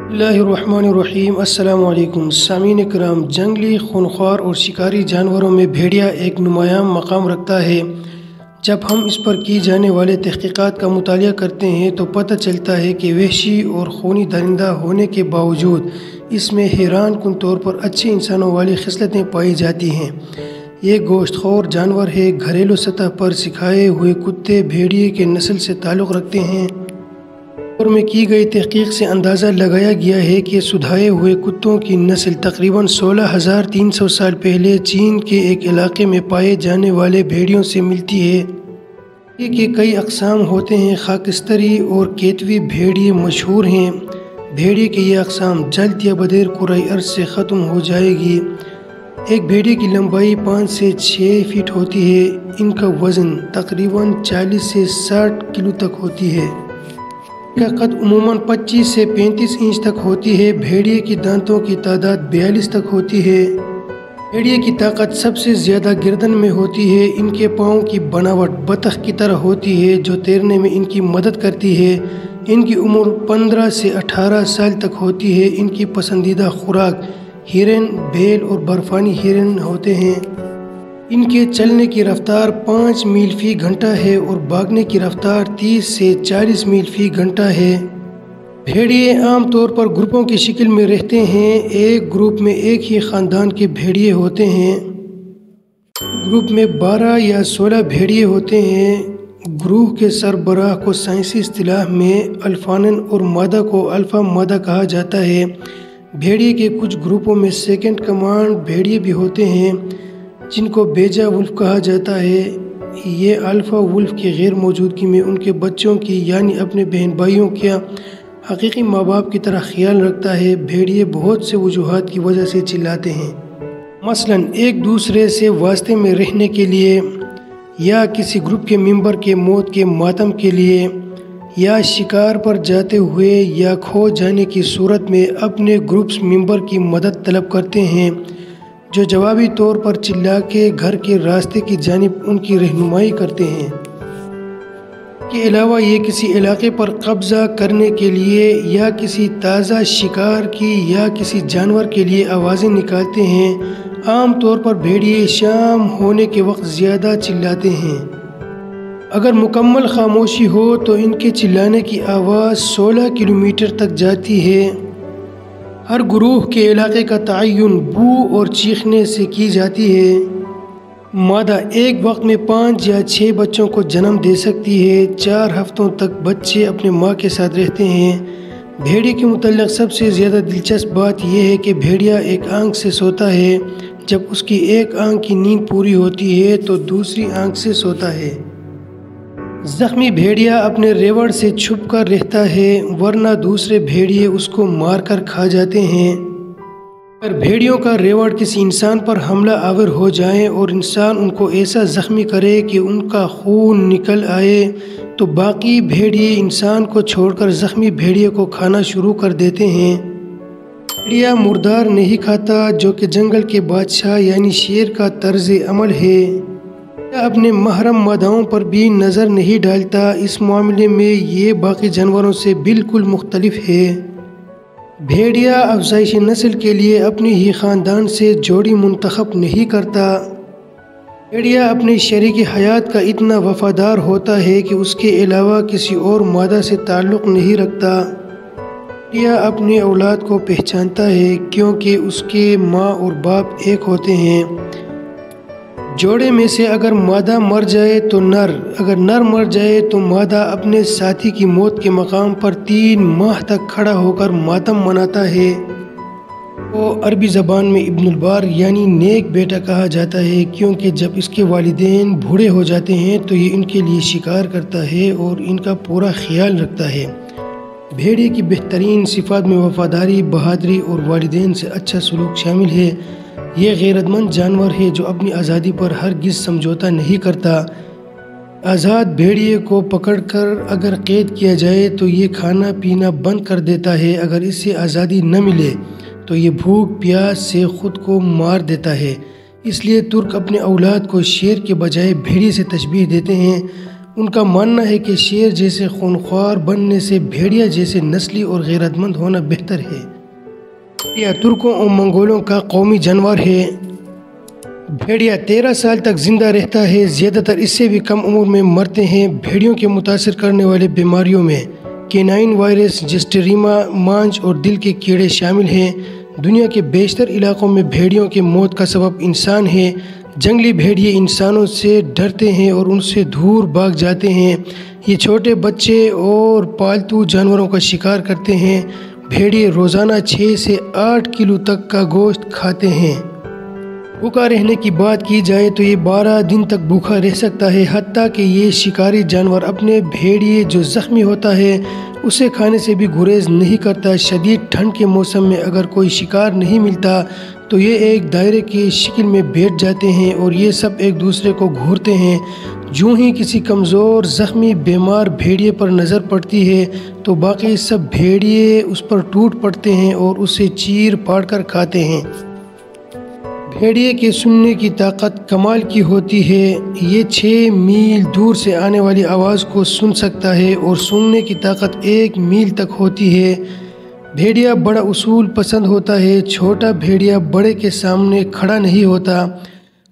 اللہ الرحمن الرحیم۔ السلام علیکم سامعین کرام، جنگلی خونخوار اور شکاری جانوروں میں بھیڑیا ایک نمایاں مقام رکھتا ہے۔ جب ہم اس پر کی جانے والے تحقیقات کا مطالعہ کرتے ہیں تو پتہ چلتا ہے کہ وحشی اور خونی درندہ ہونے کے باوجود اس میں حیران کن طور پر اچھے انسانوں والی خصلتیں پائی جاتی ہیں۔ یہ گوشت خور جانور ہے۔ گھریلو سطح پر سکھائے ہوئے کتے بھیڑیے کے نسل سے تعلق رکھتے ہیں۔ اور میں کی گئی تحقیق سے اندازہ لگایا گیا ہے کہ سدھائے ہوئے کتوں کی نسل تقریباً 16,300 سال پہلے چین کے ایک علاقے میں پائے جانے والے بھیڑیوں سے ملتی ہے۔ بھیڑیے کے کئی اقسام ہوتے ہیں۔ خاکستری اور کیتوی بھیڑیے مشہور ہیں۔ بھیڑیے کی یہ اقسام جلد یا بدیر قرئی ارض سے ختم ہو جائے گی۔ ایک بھیڑیے کی لمبائی 5 سے 6 فٹ ہوتی ہے۔ ان کا وزن تقریباً 40 سے 60 کلو تک ہوتی ہے۔ کا قد عموماً 25 سے 35 انچ تک ہوتی ہے۔ بھیڑیے کی دانتوں کی تعداد 42 تک ہوتی ہے۔ بھیڑیے کی طاقت سب سے زیادہ گردن میں ہوتی ہے۔ ان کے پاؤں کی بناوٹ بطخ کی طرح ہوتی ہے جو تیرنے میں ان کی مدد کرتی ہے۔ ان کی عمر 15 سے 18 سال تک ہوتی ہے۔ ان کی پسندیدہ خوراک ہرن، بیل اور برفانی ہرن ہوتے ہیں۔ ان کے چلنے کی رفتار 5 میل فی گھنٹہ ہے اور بھاگنے کی رفتار 30 سے 40 میل فی گھنٹہ ہے۔ بھیڑیے عام طور پر گروپوں کی شکل میں رہتے ہیں۔ ایک گروپ میں ایک ہی خاندان کے بھیڑیے ہوتے ہیں۔ گروپ میں 12 یا 16 بھیڑیے ہوتے ہیں۔ گروہ کے سربراہ کو سائنسی اصطلاح میں الفانن اور مادہ کو الفا مادہ کہا جاتا ہے۔ بھیڑیے کے کچھ گروپوں میں سیکنڈ کمانڈ بھیڑیے بھی ہوتے ہیں جن کو بیجا ولف کہا جاتا ہے۔ یہ الفا ولف کی غیر موجودگی میں ان کے بچوں کی یعنی اپنے بہن بھائیوں کا حقیقی ماں باپ کی طرح خیال رکھتا ہے۔ بھیڑیے بہت سے وجوہات کی وجہ سے چلاتے ہیں، مثلاً ایک دوسرے سے واسطے میں رہنے کے لیے، یا کسی گروپ کے ممبر کے موت کے ماتم کے لیے، یا شکار پر جاتے ہوئے یا کھو جانے کی صورت میں اپنے گروپس ممبر کی مدد طلب کرتے ہیں جو جوابی طور پر چلا کے گھر کے راستے کی جانب ان کی رہنمائی کرتے ہیں۔ کے علاوہ یہ کسی علاقے پر قبضہ کرنے کے لیے یا کسی تازہ شکار کی یا کسی جانور کے لیے آوازیں نکالتے ہیں۔ عام طور پر بھیڑیے شام ہونے کے وقت زیادہ چلاتے ہیں۔ اگر مکمل خاموشی ہو تو ان کے چلانے کی آواز 16 کلومیٹر تک جاتی ہے۔ ہر گروہ کے علاقے کا تعین بو اور چیخنے سے کی جاتی ہے۔ مادہ ایک وقت میں 5 یا 6 بچوں کو جنم دے سکتی ہے۔ 4 ہفتوں تک بچے اپنے ماں کے ساتھ رہتے ہیں۔ بھیڑیے کے متعلق سب سے زیادہ دلچسپ بات یہ ہے کہ بھیڑیا ایک آنکھ سے سوتا ہے۔ جب اس کی ایک آنکھ کی نیند پوری ہوتی ہے تو دوسری آنکھ سے سوتا ہے۔ زخمی بھیڑیا اپنے ریوڑ سے چھپ کر رہتا ہے ورنہ دوسرے بھیڑیے اس کو مار کر کھا جاتے ہیں۔ اگر بھیڑیوں کا ریوڑ کسی انسان پر حملہ آور ہو جائیں اور انسان ان کو ایسا زخمی کرے کہ ان کا خون نکل آئے تو باقی بھیڑیے انسان کو چھوڑ کر زخمی بھیڑیے کو کھانا شروع کر دیتے ہیں۔ بھیڑیا مردار نہیں کھاتا جو کہ جنگل کے بادشاہ یعنی شیر کا طرز عمل ہے۔ اپنے محرم ماداؤں پر بھی نظر نہیں ڈالتا۔ اس معاملے میں یہ باقی جانوروں سے بالکل مختلف ہے۔ بھیڑیا افزائش نسل کے لیے اپنے ہی خاندان سے جوڑی منتخب نہیں کرتا۔ بھیڑیا اپنے شریک حیات کا اتنا وفادار ہوتا ہے کہ اس کے علاوہ کسی اور مادہ سے تعلق نہیں رکھتا۔ بھیڑیا اپنے اولاد کو پہچانتا ہے کیونکہ اس کے ماں اور باپ ایک ہوتے ہیں۔ جوڑے میں سے اگر مادہ مر جائے تو نر، اگر نر مر جائے تو مادہ اپنے ساتھی کی موت کے مقام پر 3 ماہ تک کھڑا ہو کر ماتم مناتا ہے۔ وہ عربی زبان میں ابن البار یعنی نیک بیٹا کہا جاتا ہے کیونکہ جب اس کے والدین بوڑھے ہو جاتے ہیں تو یہ ان کے لیے شکار کرتا ہے اور ان کا پورا خیال رکھتا ہے۔ بھیڑیے کی بہترین صفات میں وفاداری، بہادری اور والدین سے اچھا سلوک شامل ہے۔ یہ غیرت مند جانور ہے جو اپنی آزادی پر ہرگز سمجھوتا نہیں کرتا۔ آزاد بھیڑیے کو پکڑ کر اگر قید کیا جائے تو یہ کھانا پینا بند کر دیتا ہے۔ اگر اسے آزادی نہ ملے تو یہ بھوک پیاس سے خود کو مار دیتا ہے۔ اس لیے ترک اپنے اولاد کو شیر کے بجائے بھیڑیے سے تشبیہ دیتے ہیں۔ ان کا ماننا ہے کہ شیر جیسے خونخوار بننے سے بھیڑیا جیسے نسلی اور غیرت مند ہونا بہتر ہے۔ بھیڑیا ترکوں اور منگولوں کا قومی جانور ہے۔ بھیڑیا 13 سال تک زندہ رہتا ہے، زیادہ تر اس سے بھی کم عمر میں مرتے ہیں۔ بھیڑیوں کے متاثر کرنے والے بیماریوں میں کینائن وائرس، جسٹریما، مانچ اور دل کے کیڑے شامل ہیں۔ دنیا کے بیشتر علاقوں میں بھیڑیوں کی موت کا سبب انسان ہے۔ جنگلی بھیڑیے انسانوں سے ڈرتے ہیں اور ان سے دور بھاگ جاتے ہیں۔ یہ چھوٹے بچے اور پالتو جانوروں کا شکار کرتے ہیں۔ بھیڑیے روزانہ 6 سے 8 کلو تک کا گوشت کھاتے ہیں۔ بھوکا رہنے کی بات کی جائے تو یہ 12 دن تک بھوکا رہ سکتا ہے، حتیٰ کہ یہ شکاری جانور اپنے بھیڑیے جو زخمی ہوتا ہے اسے کھانے سے بھی گریز نہیں کرتا۔ شدید ٹھنڈ کے موسم میں اگر کوئی شکار نہیں ملتا تو یہ ایک دائرے کی شکل میں بیٹھ جاتے ہیں اور یہ سب ایک دوسرے کو گھورتے ہیں۔ جو ہی کسی کمزور، زخمی، بیمار بھیڑیے پر نظر پڑتی ہے تو باقی سب بھیڑیے اس پر ٹوٹ پڑتے ہیں اور اسے چیر پاڑ کر کھاتے ہیں۔ بھیڑیے کے سننے کی طاقت کمال کی ہوتی ہے۔ یہ 6 میل دور سے آنے والی آواز کو سن سکتا ہے اور سونگنے کی طاقت 1 میل تک ہوتی ہے۔ بھیڑیا بڑا اصول پسند ہوتا ہے۔ چھوٹا بھیڑیا بڑے کے سامنے کھڑا نہیں ہوتا۔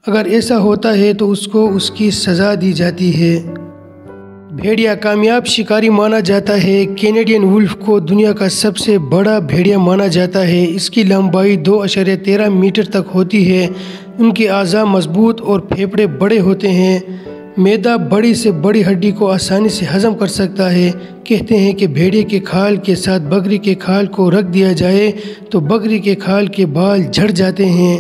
اگر ایسا ہوتا ہے تو اس کو اس کی سزا دی جاتی ہے۔ بھیڑیا کامیاب شکاری مانا جاتا ہے۔ کینیڈین وولف کو دنیا کا سب سے بڑا بھیڑیا مانا جاتا ہے۔ اس کی لمبائی 2.13 میٹر تک ہوتی ہے۔ ان کے اعضاء مضبوط اور پھیپھڑے بڑے ہوتے ہیں۔ معدہ بڑی سے بڑی ہڈی کو آسانی سے ہضم کر سکتا ہے۔ کہتے ہیں کہ بھیڑیے کے کھال کے ساتھ بکری کے کھال کو رکھ دیا جائے تو بکری کے کھال کے بال جھڑ جاتے ہیں۔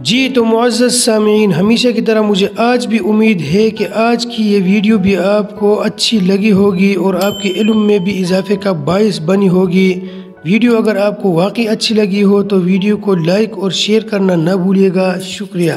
جی تو معزز سامعین، ہمیشہ کی طرح مجھے آج بھی امید ہے کہ آج کی یہ ویڈیو بھی آپ کو اچھی لگی ہوگی اور آپ کے علم میں بھی اضافے کا باعث بنی ہوگی۔ ویڈیو اگر آپ کو واقعی اچھی لگی ہو تو ویڈیو کو لائک اور شیئر کرنا نہ بھولیے گا۔ شکریہ۔